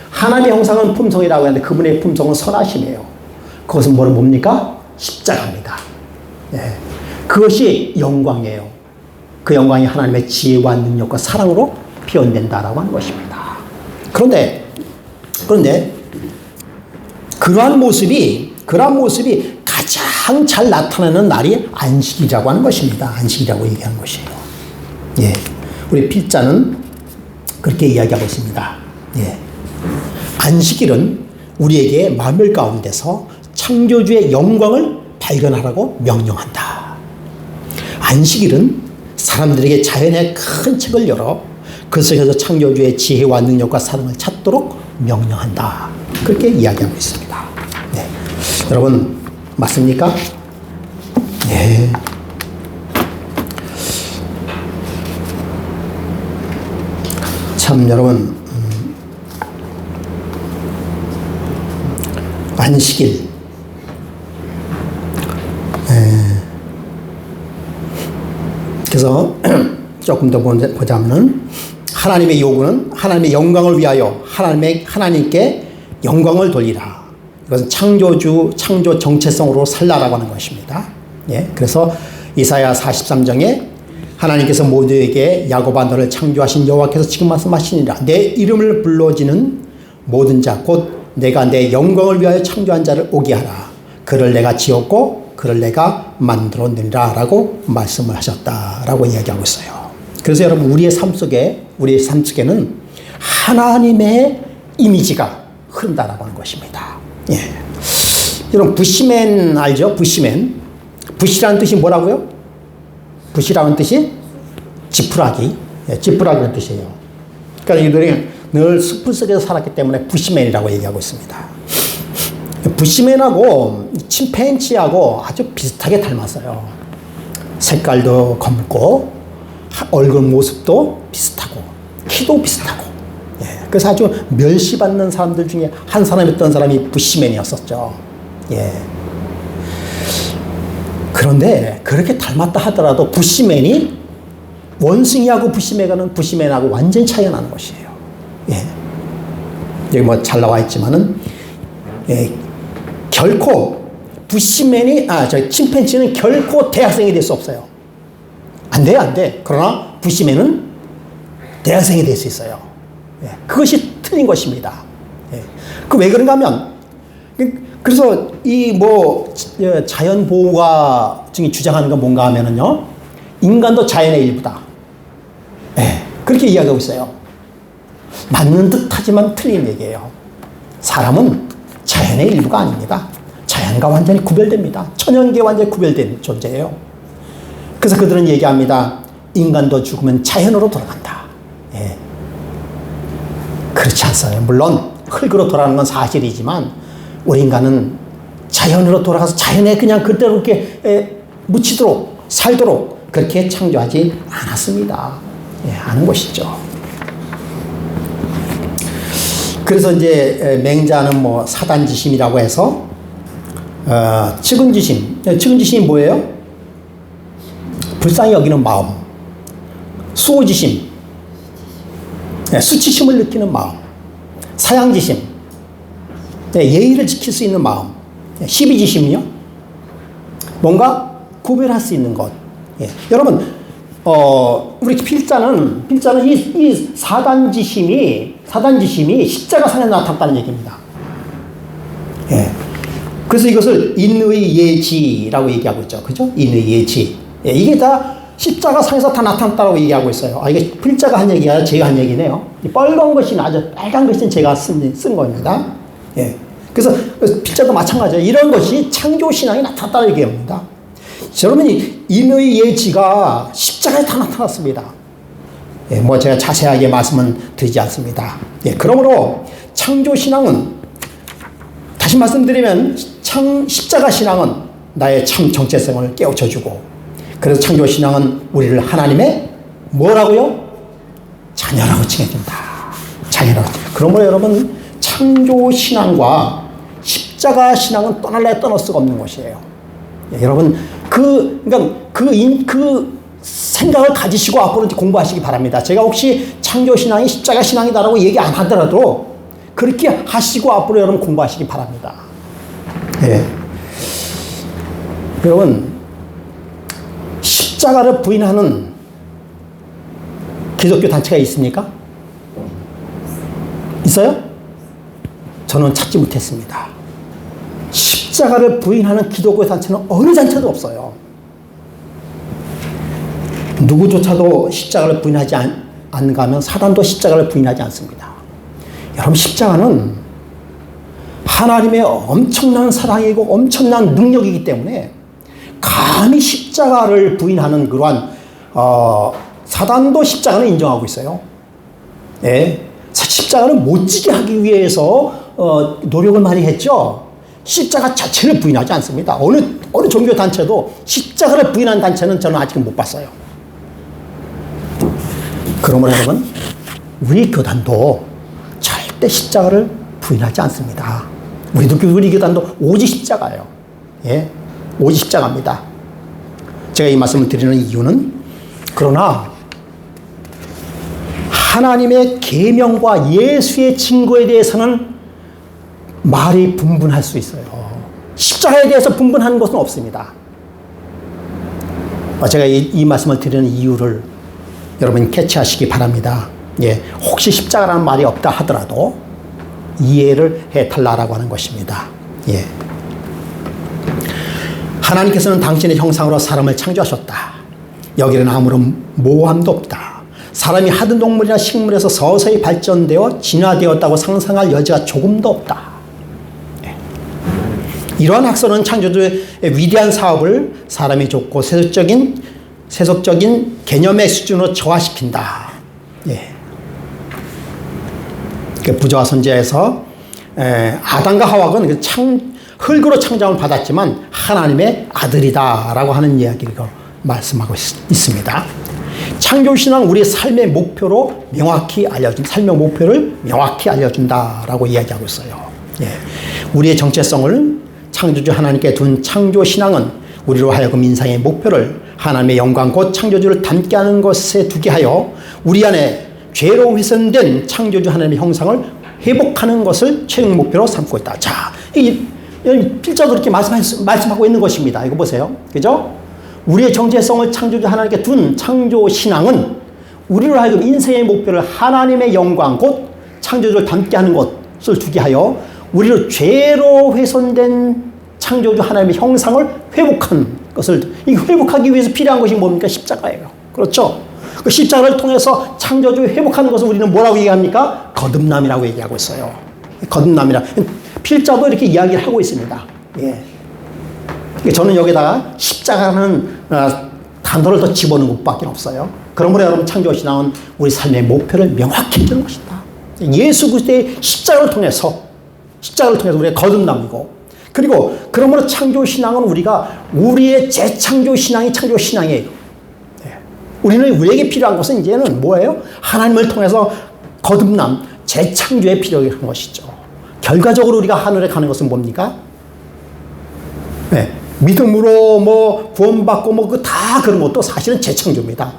하나님의 형상은 품성이라고 하는데 그분의 품성은 선하심이에요. 그것은 뭡니까? 십자가입니다. 그것이 영광이에요. 그 영광이 하나님의 지혜와 능력과 사랑으로 표현된다라고 하는 것입니다. 그런데 그러한 모습이 가장 잘 나타나는 날이 안식이라고 하는 것입니다. 안식이라고 얘기하는 것이에요. 우리 필자는 그렇게 이야기하고 있습니다. 안식일은 우리에게 만물 가운데서 창조주의 영광을 발견하라고 명령한다. 안식일은 사람들에게 자연의 큰 책을 열어 그 속에서 창조주의 지혜와 능력과 사랑을 찾도록 명령한다. 그렇게 이야기하고 있습니다. 여러분 맞습니까? 참 여러분 안식일 그래서 조금 더 보자면은 하나님의 요구는 하나님의 영광을 위하여 하나님께 영광을 돌리라. 이것은 창조 정체성으로 살라라고 하는 것입니다. 그래서 이사야 43장에 하나님께서 모두에게 야곱아 너를 창조하신 여호와께서 지금 말씀하시니라. 내 이름을 불러지는 모든 자 곧 내가 내 영광을 위하여 창조한 자를 오게 하라. 그를 내가 지었고 그를 내가 만들었느니라 라고 말씀을 하셨다라고 이야기하고 있어요. 그래서 여러분 우리의 삶 속에는 하나님의 이미지가 흐른다라고 하는 것입니다. 여러분 부시맨 알죠? 부시맨. 부시라는 뜻이 뭐라고요? 부시라는 뜻이 지푸라기. 지푸라기라는 뜻이에요. 그러니까 이들이 늘 숲을 속에서 살았기 때문에 부시맨이라고 얘기하고 있습니다. 부시맨하고 침팬지하고 아주 비슷하게 닮았어요. 색깔도 검고 얼굴 모습도 비슷하고 키도 비슷하고 그래서 아주 멸시받는 사람들 중에 한 사람이었던 사람이 부시맨이었었죠. 그런데 그렇게 닮았다 하더라도 부시맨이 원숭이하고 부시맨하고 완전히 차이가 나는 것이에요. 여기 뭐 잘 나와 있지만은 결코 침팬지는 결코 대학생이 될 수 없어요. 안 돼. 그러나 부시맨은 대학생이 될 수 있어요. 그것이 틀린 것입니다. 그 왜 그런가 하면 그래서 이 자연보호가 지금 주장하는 건 뭔가 하면은요 인간도 자연의 일부다. 그렇게 이야기하고 있어요. 맞는 듯 하지만 틀린 얘기예요. 사람은 자연의 일부가 아닙니다. 자연과 완전히 구별됩니다. 천연계 완전히 구별된 존재예요. 그래서 그들은 얘기합니다. 인간도 죽으면 자연으로 돌아간다. 그렇지 않아요. 물론 흙으로 돌아가는 건 사실이지만 우리 인간은 자연으로 돌아가서 자연에 그냥 그대로 이렇게 묻히도록 살도록 그렇게 창조하지 않았습니다. 아는 것이죠. 그래서 이제 맹자는 사단지심이라고 해서 측은지심이 뭐예요? 불쌍히 여기는 마음. 수호지심, 수치심을 느끼는 마음. 사양지심, 예의를 지킬 수 있는 마음. 시비지심이요? 뭔가 구별할 수 있는 것. 여러분 우리 필자는 이 사단지심이 십자가상에 나타났다는 얘기입니다. 그래서 이것을 인의 예지라고 얘기하고 있죠. 그죠? 인의 예지. 이게 다 십자가상에서 다 나타났다고 얘기하고 있어요. 이게 필자가 한 얘기가 제가 한 얘기네요. 이 빨간 것이 아주 빨간 것은 제가 쓴 겁니다. 그래서 필자도 마찬가지예요. 이런 것이 창조신앙이 나타났다는 얘기입니다. 여러분이 인의 예지가 십자가에 다 나타났습니다. 제가 자세하게 말씀은 드리지 않습니다. 그러므로 창조신앙은 다시 말씀드리면 십자가 신앙은 나의 참 정체성을 깨우쳐주고 그래서 창조신앙은 우리를 하나님의 뭐라고요? 자녀라고 칭해준다. 자녀라고. 그러므로 여러분 창조신앙과 십자가 신앙은 떠날 수가 없는 것이에요. 여러분 그 생각을 가지시고 앞으로 이제 공부하시기 바랍니다. 제가 혹시 창조신앙이 십자가 신앙이다라고 얘기 안 하더라도 그렇게 하시고 앞으로 여러분 공부하시기 바랍니다. 예. 여러분, 십자가를 부인하는 기독교 단체가 있습니까? 있어요? 저는 찾지 못했습니다. 십자가를 부인하는 기독교 단체는 어느 단체도 없어요. 누구조차도 십자가를 부인하지 않는가 하면 사단도 십자가를 부인하지 않습니다. 여러분, 십자가는 하나님의 엄청난 사랑이고 엄청난 능력이기 때문에 감히 십자가를 부인하는 그러한 사단도 십자가는 인정하고 있어요. 예. 십자가를 못 지게 하기 위해서 노력을 많이 했죠. 십자가 자체를 부인하지 않습니다. 어느 종교 단체도 십자가를 부인한 단체는 저는 아직 못 봤어요. 그러므로 여러분, 우리 교단도 절대 십자가를 부인하지 않습니다. 우리 교단도 오직 십자가예요. 예, 오직 십자가입니다. 제가 이 말씀을 드리는 이유는, 그러나 하나님의 계명과 예수의 증거에 대해서는 말이 분분할 수 있어요. 십자가에 대해서 분분하는 것은 없습니다. 제가 이 말씀을 드리는 이유를 여러분 캐치하시기 바랍니다. 예, 혹시 십자가라는 말이 없다 하더라도 이해를 해달라고 하는 것입니다. 예. 하나님께서는 당신의 형상으로 사람을 창조하셨다. 여기는 아무런 모함도 없다. 사람이 하등 동물이나 식물에서 서서히 발전되어 진화되었다고 상상할 여지가 조금도 없다. 예. 이러한 학설은 창조주의 위대한 사업을 사람이 좁고 세속적인 개념의 수준으로 저하시킨다. 예. 부자와 선지자에서 아담과 하와가 흙으로 창조함을 받았지만 하나님의 아들이다라고 하는 이야기를 말씀하고 있습니다. 창조신앙 우리의 삶의 목표를 명확히 알려준다라고 이야기하고 있어요. 예. 우리의 정체성을 창조주 하나님께 둔 창조신앙은 우리로 하여금 인생의 목표를 하나님의 영광 곧 창조주를 닮게 하는 것에 두게 하여 우리 안에 죄로 훼손된 창조주 하나님의 형상을 회복하는 것을 최종 목표로 삼고 있다. 자, 이 필자도 이렇게 말씀하고 있는 것입니다. 이거 보세요. 그죠? 우리의 정체성을 창조주 하나님께 둔 창조신앙은 우리로 하여금 인생의 목표를 하나님의 영광 곧 창조주를 닮게 하는 것을 두게 하여 우리를 죄로 훼손된 창조주 하나님의 형상을 회복하는 것을, 이 회복하기 위해서 필요한 것이 뭡니까? 십자가예요. 그렇죠? 그 십자가를 통해서 창조주를 회복하는 것을 우리는 뭐라고 얘기합니까? 거듭남이라고 얘기하고 있어요. 거듭남이라. 필자도 이렇게 이야기를 하고 있습니다. 예. 저는 여기다가 십자가라는 단어를 더 집어넣은 것밖에 없어요. 그러므로 여러분, 창조신앙은 우리 삶의 목표를 명확히 해주는 것이다. 예수 그리스도의 십자가를 통해서 우리의 거듭남이고, 그리고 그러므로 창조신앙은 우리의 재창조신앙이 창조신앙이에요. 네. 우리에게 필요한 것은 이제는 뭐예요? 하나님을 통해서 거듭남, 재창조에 필요한 것이죠. 결과적으로 우리가 하늘에 가는 것은 뭡니까? 네. 믿음으로 구원받고 다 그런 것도 사실은 재창조입니다.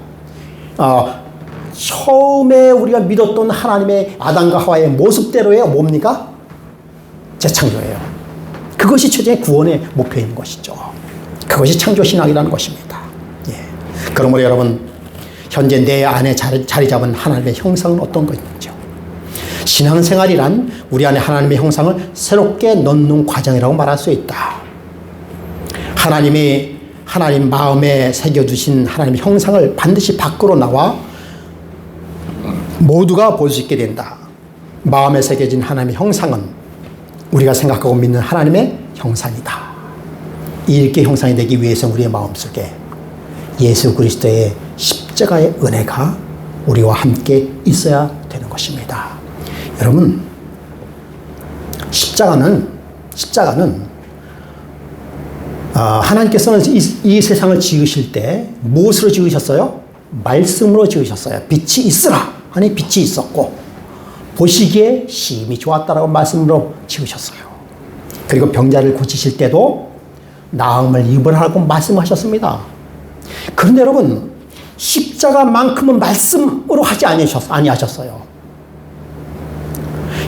처음에 우리가 믿었던 하나님의 아담과 하와의 모습대로의 뭡니까? 재창조예요. 그것이 최종의 구원의 목표인 것이죠. 그것이 창조신앙이라는 것입니다. 예. 그러므로 여러분, 현재 내 안에 자리 잡은 하나님의 형상은 어떤 것인지요? 신앙생활이란 우리 안에 하나님의 형상을 새롭게 넣는 과정이라고 말할 수 있다. 하나님 마음에 새겨두신 하나님의 형상을 반드시 밖으로 나와 모두가 볼 수 있게 된다. 마음에 새겨진 하나님의 형상은 우리가 생각하고 믿는 하나님의 형상이다. 이렇게 형상이 되기 위해서 우리의 마음속에 예수 그리스도의 십자가의 은혜가 우리와 함께 있어야 되는 것입니다. 여러분, 십자가는 하나님께서는 이 세상을 지으실 때 무엇으로 지으셨어요? 말씀으로 지으셨어요. 빛이 있으라 하니 빛이 있었고 보시기에 심히 좋았다라고 말씀으로 지으셨어요. 그리고 병자를 고치실 때도 나음을 입으라고 말씀하셨습니다. 그런데 여러분, 십자가만큼은 말씀으로 하지 아니하셨어요.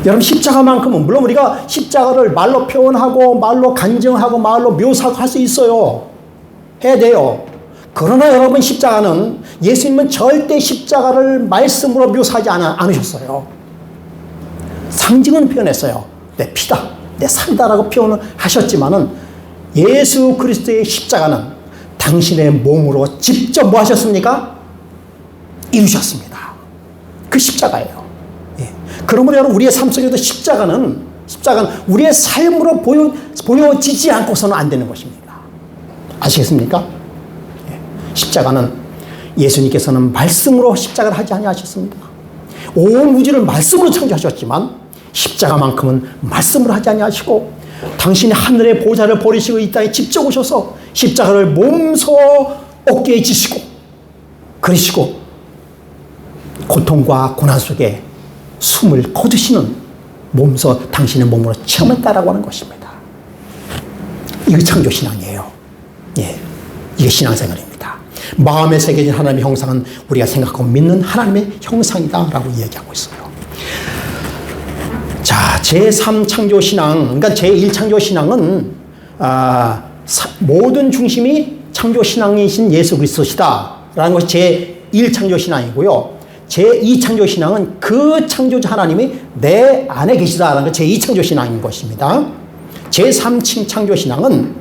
여러분, 십자가만큼은 물론 우리가 십자가를 말로 표현하고 말로 간증하고 말로 묘사하고 할 수 있어요. 해야 돼요. 그러나 여러분, 십자가는 예수님은 절대 십자가를 말씀으로 묘사하지 않으셨어요. 상징은 표현했어요. 내 피다, 내 살다라고 표현을 하셨지만은 예수 그리스도의 십자가는 당신의 몸으로 직접 뭐 하셨습니까? 이루셨습니다. 그 십자가예요. 예. 그러므로 여러분, 우리의 삶 속에도 십자가는 우리의 삶으로 보여지지 않고서는 안 되는 것입니다. 아시겠습니까? 예. 십자가는 예수님께서는 말씀으로 십자가를 하지 아니하셨습니다. 온 우주를 말씀으로 창조하셨지만 십자가만큼은 말씀으로 하지 아니하시고 당신이 하늘의 보좌를 버리시고 이 땅에 직접 오셔서 십자가를 몸소 어깨에 지시고 그리시고 고통과 고난 속에 숨을 거두시는 몸소 당신의 몸으로 체험했다라고 하는 것입니다. 이게 창조신앙이에요. 예, 이게 신앙생활입니다. 마음에 새겨진 하나님의 형상은 우리가 생각하고 믿는 하나님의 형상이다라고 이야기하고 있어요. 자, 제3창조신앙, 그러니까 제1창조신앙은 모든 중심이 창조신앙이신 예수 그리스도시다라는 것이 제1창조신앙이고요. 제2창조신앙은 그 창조자 하나님이 내 안에 계시다라는 것이 제2창조신앙인 것입니다. 제3창조신앙은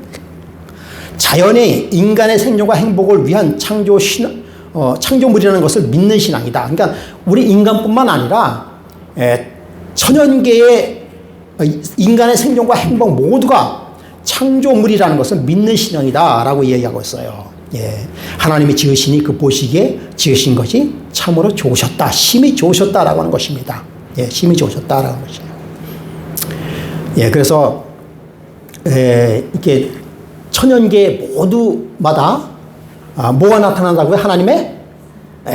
자연의 인간의 생존과 행복을 위한 창조물이라는 것을 믿는 신앙이다. 그러니까 우리 인간뿐만 아니라 천연계의 인간의 생존과 행복 모두가 창조물이라는 것을 믿는 신앙이다라고 이야기하고 있어요. 예, 하나님이 지으시니 그 보시기에 지으신 것이 참으로 좋으셨다, 심히 좋으셨다라고 하는 것입니다. 예, 심히 좋으셨다라는 것이에요. 예, 그래서 이렇게 천연계 모두마다 뭐가 나타난다고요? 하나님의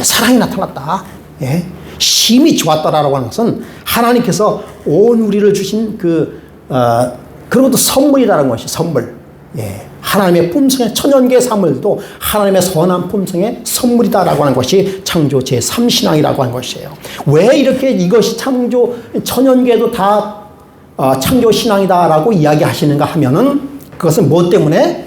사랑이 나타났다. 예, 심히 좋았다라고 하는 것은 하나님께서 온 우리를 주신 그런 것도 선물이라는 것이 선물. 예, 하나님의 품성의 천연계 사물도 하나님의 선한 품성의 선물이다라고 하는 것이 창조 제3신앙이라고 하는 것이에요. 왜 이렇게 이것이 천연계도 다 창조신앙이다라고 이야기하시는가 하면은 그것은 무엇 때문에?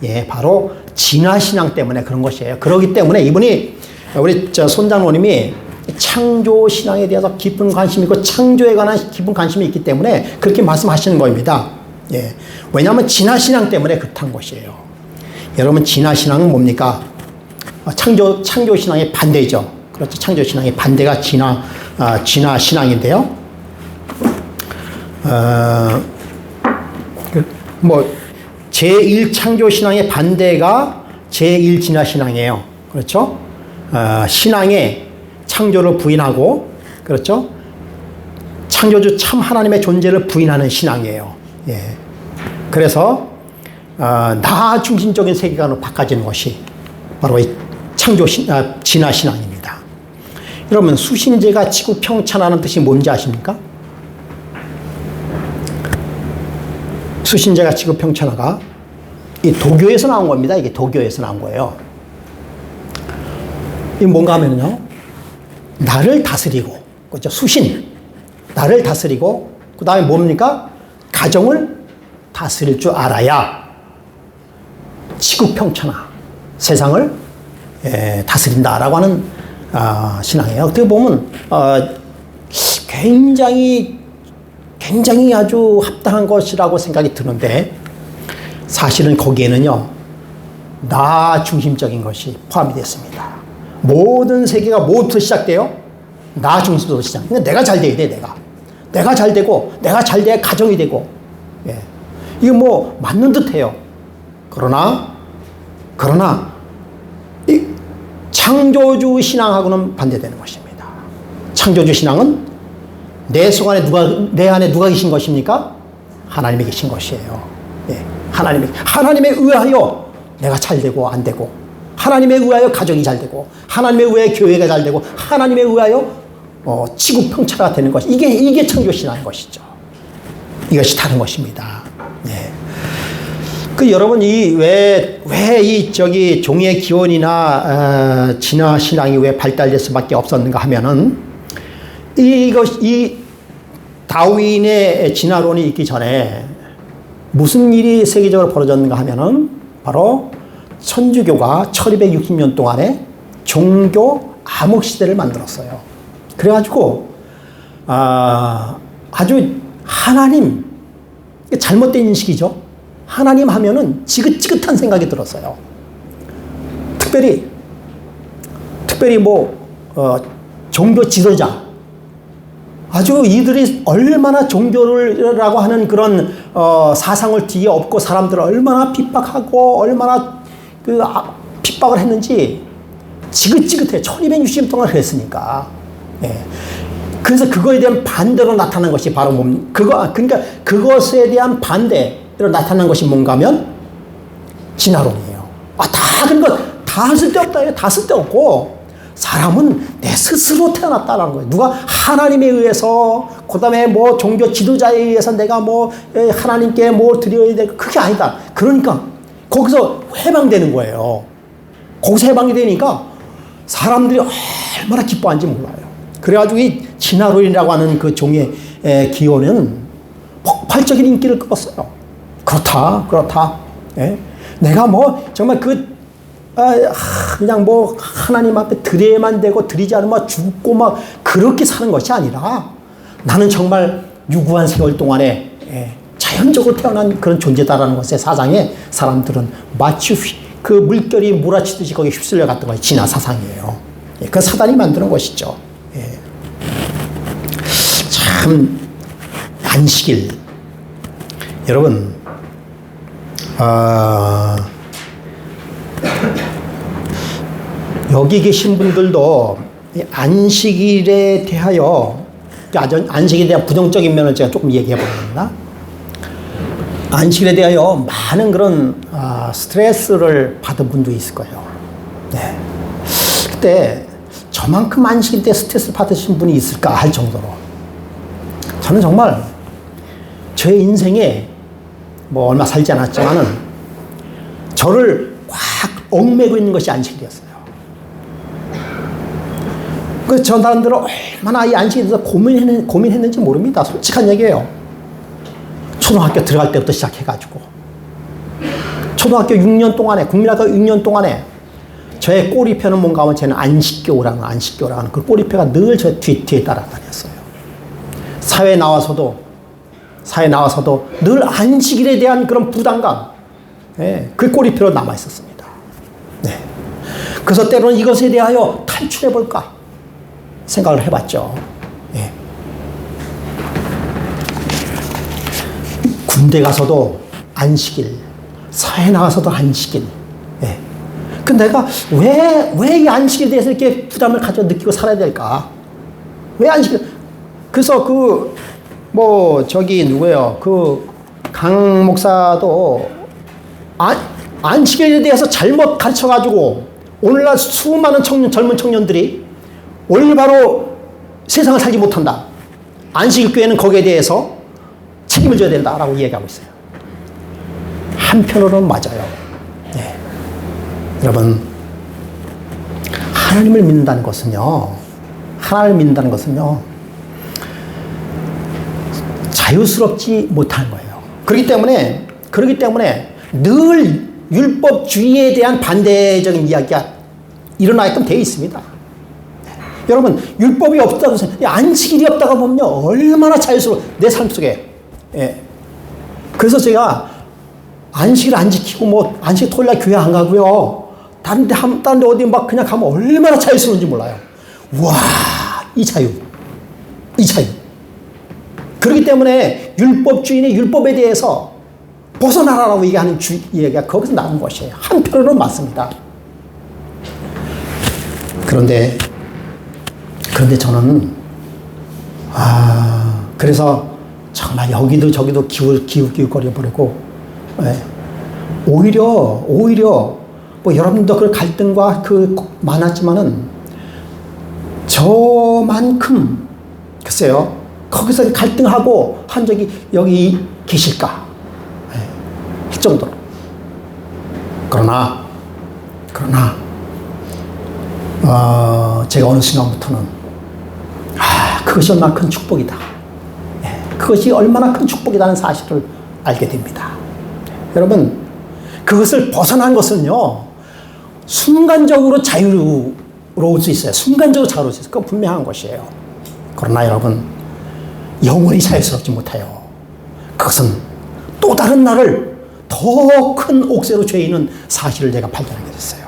예, 바로 진화신앙 때문에 그런 것이에요. 그렇기 때문에 이분이 우리 손장로님이 창조신앙에 대해서 깊은 관심이 있고 창조에 관한 깊은 관심이 있기 때문에 그렇게 말씀하시는 겁니다. 예. 왜냐하면 진화신앙 때문에 그렇다는 것이에요. 여러분, 진화신앙은 뭡니까? 창조신앙의 반대죠. 그렇죠. 창조신앙의 반대가 진화신앙인데요. 제1창조신앙의 반대가 제1진화신앙이에요. 그렇죠. 신앙에 창조를 부인하고, 그렇죠. 창조주 참 하나님의 존재를 부인하는 신앙이에요. 예. 그래서 나 중심적인 세계관으로 바꿔지는 것이 바로 이 진화신앙입니다. 여러분, 수신제가 지구 평천하는 뜻이 뭔지 아십니까? 수신제가 지구 평천하가 이 도교에서 나온 겁니다. 이게 도교에서 나온 거예요. 이게 뭔가 하면요, 나를 다스리고, 그렇죠? 수신, 나를 다스리고, 그 다음에 뭡니까? 가정을 다스릴 줄 알아야 지구 평천하, 세상을 다스린다라고 하는 신앙이에요. 어떻게 보면 굉장히 아주 합당한 것이라고 생각이 드는데 사실은 거기에는요, 나 중심적인 것이 포함이 됐습니다. 모든 세계가 뭐부터 시작돼요? 나 중심부터 시작. 그러니까 내가 잘 돼야 돼, 내가 잘 되고, 내가 잘 돼야 가정이 되고, 예. 이거 뭐 맞는 듯해요. 그러나 이 창조주 신앙하고는 반대되는 것입니다. 창조주 신앙은 내 안에 누가 계신 것입니까? 하나님이 계신 것이에요. 예. 하나님에 의하여 내가 잘 되고 안 되고, 하나님에 의하여 가정이 잘 되고, 하나님에 의하여 교회가 잘 되고, 하나님에 의하여 지구 평차가 되는 것. 이게 창조신앙인 것이죠. 이것이 다른 것입니다. 네. 그 여러분 왜 이 저기 종의 기원이나 진화 신앙이 왜 발달될 수밖에 없었는가 하면은 이 다윈의 진화론이 있기 전에 무슨 일이 세계적으로 벌어졌는가 하면은 바로 천주교가 1260년 동안에 종교 암흑 시대를 만들었어요. 그래가지고 아주 하나님, 잘못된 인식이죠. 하나님 하면은 지긋지긋한 생각이 들었어요. 특별히 종교 지도자, 아주 이들이 얼마나 종교라고 하는 그런 사상을 뒤에 업고 사람들을 얼마나 핍박하고 얼마나 핍박을 했는지 지긋지긋해. 1260년 동안 그랬으니까. 예. 그래서 그거에 대한 반대로 나타난 것이 바로 그러니까 그것에 대한 반대로 나타난 것이 뭔가 하면 진화론이에요. 그러니까 다 쓸데없다. 다 쓸데없고 사람은 내 스스로 태어났다라는 거예요. 누가 하나님에 의해서, 그 다음에 종교 지도자에 의해서 내가 하나님께 드려야 될, 그게 아니다. 그러니까 거기서 해방되는 거예요. 거기서 해방이 되니까 사람들이 얼마나 기뻐하는지 몰라요. 그래가지고 이 진화론이라고 하는 그 종의 기원은 폭발적인 인기를 끌었어요. 그렇다. 예? 내가 정말 그냥 하나님 앞에 드려야만 되고 드리지 않으면 죽고 그렇게 사는 것이 아니라 나는 정말 유구한 세월 동안에 자연적으로 태어난 그런 존재다라는 것에 사상에 사람들은 마치 그 물결이 몰아치듯이 거기에 휩쓸려 갔던 것이 진화 사상이에요. 그 사단이 만드는 것이죠. 참 안식일, 여러분 여기 계신 분들도 안식일에 대하여, 안식일에 대한 부정적인 면을 제가 조금 얘기해 보겠습니다. 안식일에 대하여 많은 그런 스트레스를 받은 분도 있을 거예요. 네. 그때 저만큼 안식일 때 스트레스를 받으신 분이 있을까 할 정도로 저는 정말 제 인생에 얼마 살지 않았지만은 저를 꽉 얽매고 있는 것이 안식일이었어요. 그 저 사람들은 얼마나 이 안식일에 대해서 고민했는지 모릅니다. 솔직한 얘기예요. 초등학교 들어갈 때부터 시작해가지고 초등학교 6년 동안에, 국민학교 6년 동안에 저의 꼬리표는 뭔가 하면 저는 안식교라는 그 꼬리표가 늘 저 뒤에 따라다녔어요. 사회에 나와서도 늘 안식일에 대한 그런 부담감, 그 꼬리표로 남아 있었습니다. 네. 그래서 때로는 이것에 대하여 탈출해볼까 생각을 해봤죠. 예. 군대 가서도 안식일, 사회 나가서도 안식일. 예. 근데 내가 왜 이 안식일에 대해서 이렇게 부담을 느끼고 살아야 될까? 왜 안식일? 그래서 누구예요? 강 목사도 안식일에 대해서 잘못 가르쳐가지고 오늘날 수많은 젊은 청년들이 올바로 세상을 살지 못한다. 안식일교회는 거기에 대해서 책임을 져야 된다라고 이야기하고 있어요. 한편으로는 맞아요. 네. 여러분, 하나님을 믿는다는 것은요, 자유스럽지 못한 거예요. 그렇기 때문에 늘 율법주의에 대한 반대적인 이야기가 일어나게끔 되어 있습니다. 여러분, 율법이 없다고 안식일이 없다가 보면요 얼마나 자유스러워 내 삶 속에. 예. 그래서 제가 안식일 안 지키고 안식 토요일날 교회 안 가고요 다른데 어디 그냥 가면 얼마나 자유스러운지 몰라요. 와, 이 자유. 그렇기 때문에 율법주의는 율법에 대해서 벗어나라라고 얘기하는 이야기가 거기서 나온 것이에요. 한편으로는 맞습니다. 그런데 저는 그래서 정말 여기도 저기도 기웃기웃거려 버리고, 오히려 여러분도 그 갈등과 많았지만은 저만큼 글쎄요 거기서 갈등하고 한 적이 여기 계실까 할 정도로 그러나 제가 어느 순간부터는 그것이 얼마나 큰 축복이다. 그것이 얼마나 큰 축복이라는 사실을 알게 됩니다. 여러분, 그것을 벗어난 것은요, 순간적으로 자유로울 수 있어요. 순간적으로 자유로울 수 있어요. 그건 분명한 것이에요. 그러나 여러분, 영원히 자유스럽지 못해요. 그것은 또 다른 나를 더 큰 옥새로 죄인은 사실을 제가 발견하게 됐어요.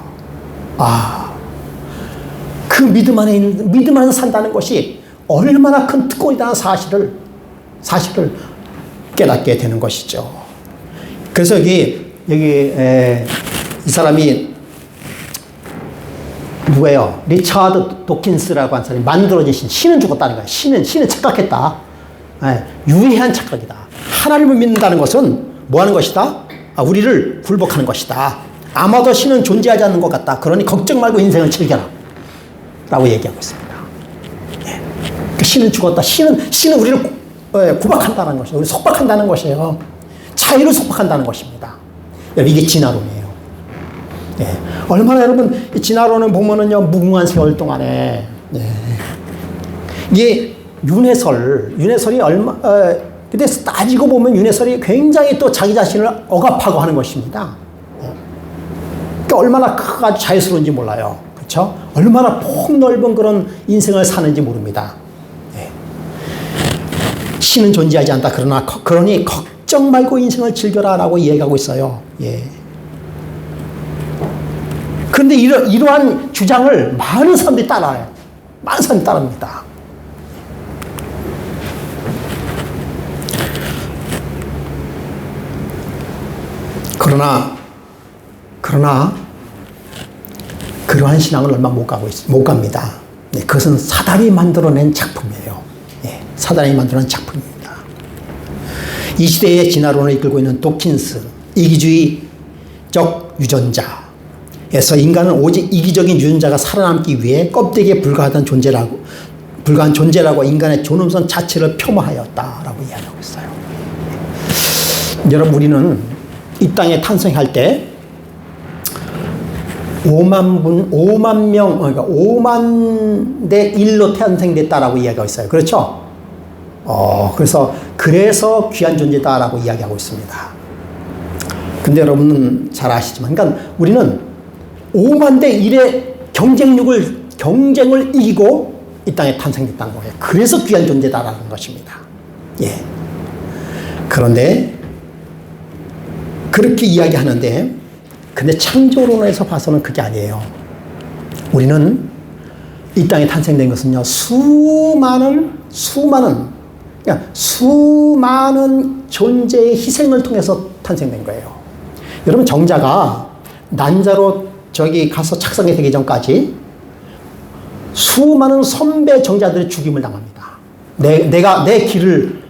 그 믿음 안에 산다는 것이 얼마나 큰 특권이라는 사실을 깨닫게 되는 것이죠. 그래서 여기 이 사람이 누구예요? 리차드 도킨스라고 한 사람이 만들어진 신은 죽었다는 거예요. 신은 착각했다. 유해한 착각이다. 하나님을 믿는다는 것은 뭐 하는 것이다? 우리를 굴복하는 것이다. 아마도 신은 존재하지 않는 것 같다. 그러니 걱정 말고 인생을 즐겨라. 라고 얘기하고 있습니다. 신은 죽었다. 신은 우리를 구박한다는 것이에요. 우리를 속박한다는 것이에요. 자유를 속박한다는 것입니다. 여러분, 이게 진화론이에요. 얼마나 여러분, 진화론을 보면은요, 무궁한 세월 동안에, 이게 윤회설이 근데 따지고 보면 윤회설이 굉장히 또 자기 자신을 억압하고 하는 것입니다. 그러니까 얼마나 아주 자유스러운지 몰라요. 그렇죠? 얼마나 폭넓은 그런 인생을 사는지 모릅니다. 신은 존재하지 않다. 그러니 걱정 말고 인생을 즐겨라라고 이야기하고 있어요. 그런데 이러한 주장을 많은 사람들이 따라요. 많은 사람들이 따릅니다. 그러나 그러한 신앙을 얼마 못 갑니다. 그것은 사단이 만들어낸 작품이에요. 사단이 만들어낸 작품입니다. 이 시대의 진화론을 이끌고 있는 도킨스, 이기주의적 유전자에서 인간은 오직 이기적인 유전자가 살아남기 위해 껍데기에 불과한 존재라고 인간의 존엄성 자체를 폄하하였다라고 이야기하고 있어요. 여러분, 우리는 이 땅에 탄생할 때 5만 명, 그러니까 5만 대 1로 탄생됐다라고 이야기하고 있어요. 그렇죠? 그래서 귀한 존재다라고 이야기하고 있습니다. 근데 여러분은 잘 아시지만, 그러니까 우리는 5만 대 1의 경쟁을 이기고 이 땅에 탄생됐다는 거예요. 그래서 귀한 존재다라는 것입니다. 그런데 그렇게 이야기하는데, 근데 창조론에서 봐서는 그게 아니에요. 우리는 이 땅에 탄생된 것은요, 수많은 존재의 희생을 통해서 탄생된 거예요. 여러분, 정자가 난자로 저기 가서 착성이 되기 전까지 수많은 선배 정자들의 죽임을 당합니다. 내 길을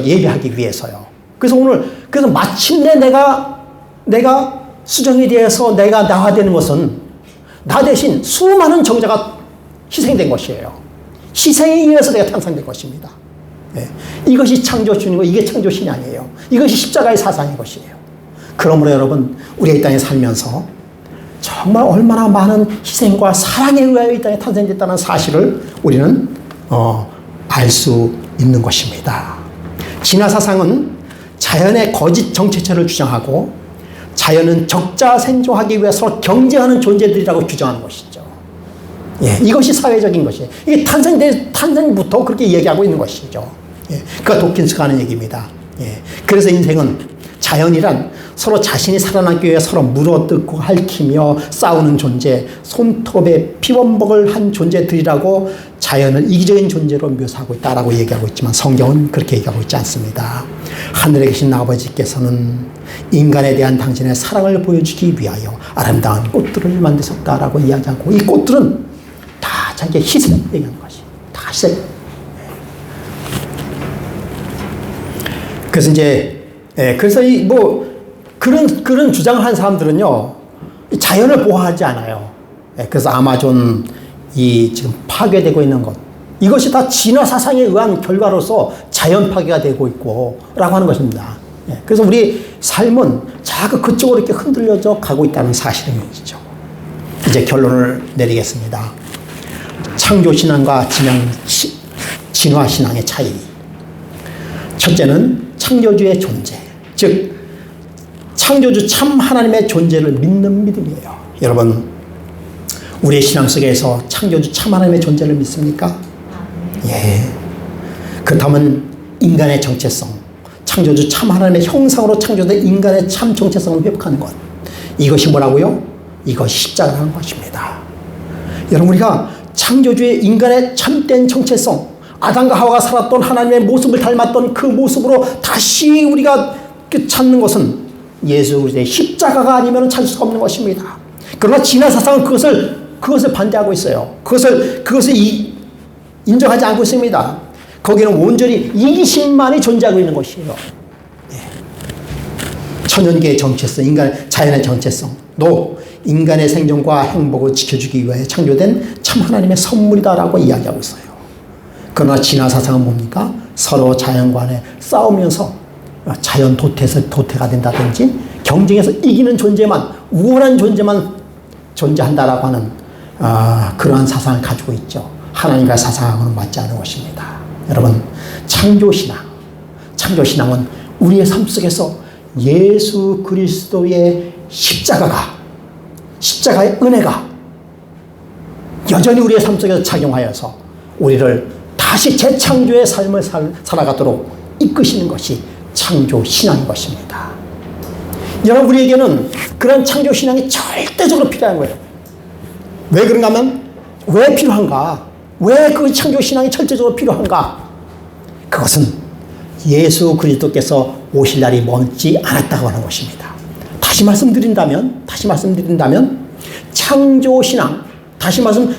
예비하기 위해서요. 그래서 마침내 내가 수정에 대해서 내가 나아되는 것은 나 대신 수많은 정자가 희생된 것이에요. 희생에 의해서 내가 탄생된 것입니다. 이것이 창조신이고 이게 창조신이 아니에요. 이것이 십자가의 사상인 것이에요. 그러므로 여러분, 우리가 이 땅에 살면서 정말 얼마나 많은 희생과 사랑에 의하여 이 땅에 탄생됐다는 사실을 우리는 알 수 있는 것입니다. 진화 사상은 자연의 거짓 정체처를 주장하고 자연은 적자 생존하기 위해 서로 경쟁하는 존재들이라고 규정하는 것이죠. 이것이 사회적인 것이에요. 이게 탄생부터 그렇게 얘기하고 있는 것이죠. 그가 도킨스가 하는 얘기입니다. 그래서 인생은 자연이란 서로 자신이 살아남기 위해 서로 물어뜯고 핥히며 싸우는 존재, 손톱에 피범벅을 한 존재들이라고 자연을 이기적인 존재로 묘사하고 있다라고 얘기하고 있지만 성경은 그렇게 얘기하고 있지 않습니다. 하늘에 계신 아버지께서는 인간에 대한 당신의 사랑을 보여주기 위하여 아름다운 꽃들을 만드셨다라고 이야기하고, 이 꽃들은 다 자기의 희생을 얘기하는 것이 다 희생. 그래서 그래서 그런 주장을 한 사람들은요, 자연을 보호하지 않아요. 그래서 아마존 지금 파괴되고 있는 것, 이것이 다 진화 사상에 의한 결과로서 자연 파괴가 되고 있고 라고 하는 것입니다. 그래서 우리 삶은 자꾸 그쪽으로 이렇게 흔들려져 가고 있다는 사실이죠. 이제 결론을 내리겠습니다. 창조신앙과 진화신앙의 차이. 첫째는 창조주의 존재, 즉 창조주 참 하나님의 존재를 믿는 믿음이에요. 여러분, 우리의 신앙 속에서 창조주 참 하나님의 존재를 믿습니까? 예. 그렇다면 인간의 정체성, 창조주 참 하나님의 형상으로 창조된 인간의 참 정체성을 회복하는 것, 이것이 뭐라고요? 이것이 십자가라는 것입니다. 여러분, 우리가 창조주의 인간의 참된 정체성, 아담과 하와가 살았던 하나님의 모습을 닮았던 그 모습으로 다시 우리가 찾는 것은 예수 그리스도의 십자가가 아니면 찾을 수가 없는 것입니다. 그러나 진화 사상은 그것을 반대하고 있어요. 그것을 인정하지 않고 있습니다. 거기는 온전히 이기심만이 존재하고 있는 것이에요. 천연계의 정체성, 자연의 정체성, 또 인간의 생존과 행복을 지켜주기 위해 창조된 참 하나님의 선물이다라고 이야기하고 있어요. 그러나 진화 사상은 뭡니까? 서로 자연과의 싸우면서 자연 도태가 된다든지 경쟁에서 이기는 존재만, 우월한 존재만 존재한다라고 하는 그러한 사상을 가지고 있죠. 하나님과 사상하고는 맞지 않은 것입니다. 여러분, 창조신앙은 우리의 삶 속에서 예수 그리스도의 십자가의 은혜가 여전히 우리의 삶 속에서 작용하여서 우리를 다시 재창조의 삶을 살아가도록 이끄시는 것이 창조신앙인 것입니다. 여러분, 우리에게는 그런 창조신앙이 절대적으로 필요한 거예요. 왜 그런가 하면, 왜 필요한가? 왜 그 창조신앙이 절대적으로 필요한가? 그것은 예수 그리스도께서 오실 날이 먼지 않았다고 하는 것입니다. 다시 말씀드린다면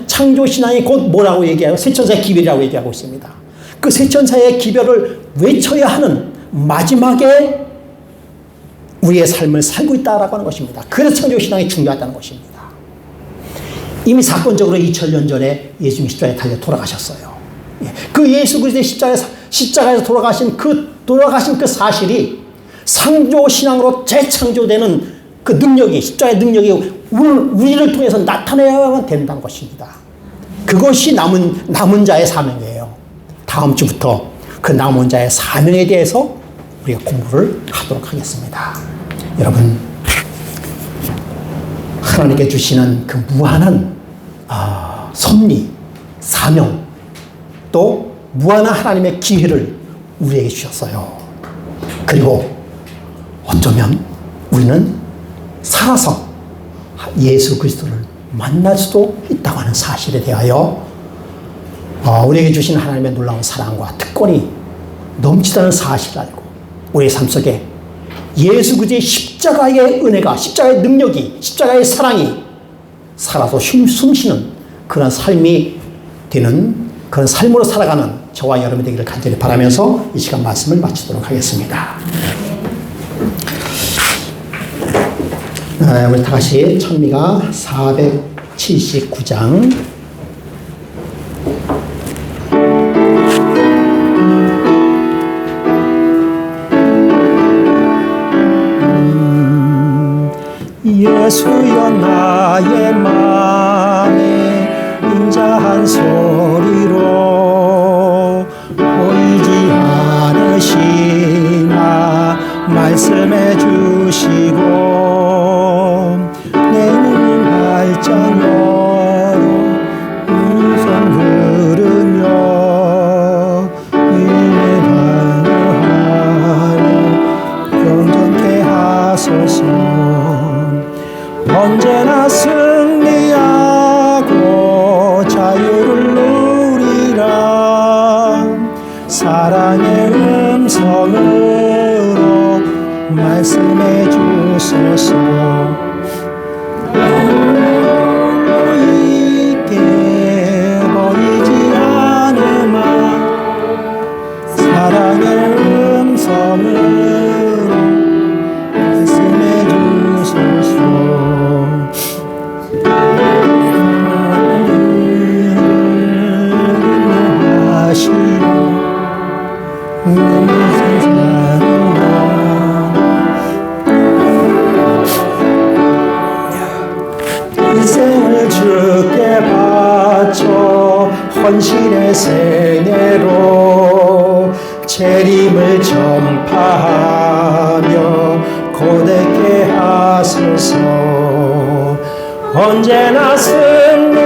창조신앙이 곧 뭐라고 얘기해요? 세천사의 기별이라고 얘기하고 있습니다. 그 세천사의 기별을 외쳐야 하는 마지막에 우리의 삶을 살고 있다라고 하는 것입니다. 그래서 창조신앙이 중요하다는 것입니다. 이미 사건적으로 2000년 전에 예수님이 십자가에 달려 돌아가셨어요. 그 예수 그리스도의 십자가에서 돌아가신 그 사실이 창조신앙으로 재창조되는 그 능력이, 십자가의 능력이 우리를 통해서 나타내야만 된다는 것입니다. 그것이 남은 자의 사명이에요. 다음 주부터 그 남은 자의 사명에 대해서 우리가 공부를 하도록 하겠습니다. 여러분, 하나님께 주시는 그 무한한 섭리, 사명, 또 무한한 하나님의 기회를 우리에게 주셨어요. 그리고 어쩌면 우리는 살아서 예수 그리스도를 만날 수도 있다고 하는 사실에 대하여 우리에게 주신 하나님의 놀라운 사랑과 특권이 넘치다는 사실을 알고 우리의 삶 속에 예수 그리스도의 십자가의 은혜가, 십자가의 능력이, 십자가의 사랑이 살아서 숨쉬는 그런 삶이 되는 그런 삶으로 살아가는 저와 여러분이 되기를 간절히 바라면서 이 시간 말씀을 마치도록 하겠습니다. 우리 다 같이 찬미가 479장 예수여 나의 맘에 인자한 소리로 보이지 않으시나 말씀해 주시고 내 눈을 활짝 열어 우선 들으며 이내 달려하려 경전케 하소서. 언제나 승리하고 자유를 누리라. 사랑의 음성으로 말씀해 주소서. 있게 버리지 않으마. 사랑의 음성으로 말씀해 주소서. 하시오 내 세상을 헌신의 생애로 재림을 전파하며 고백케 하소서. 언제나 승리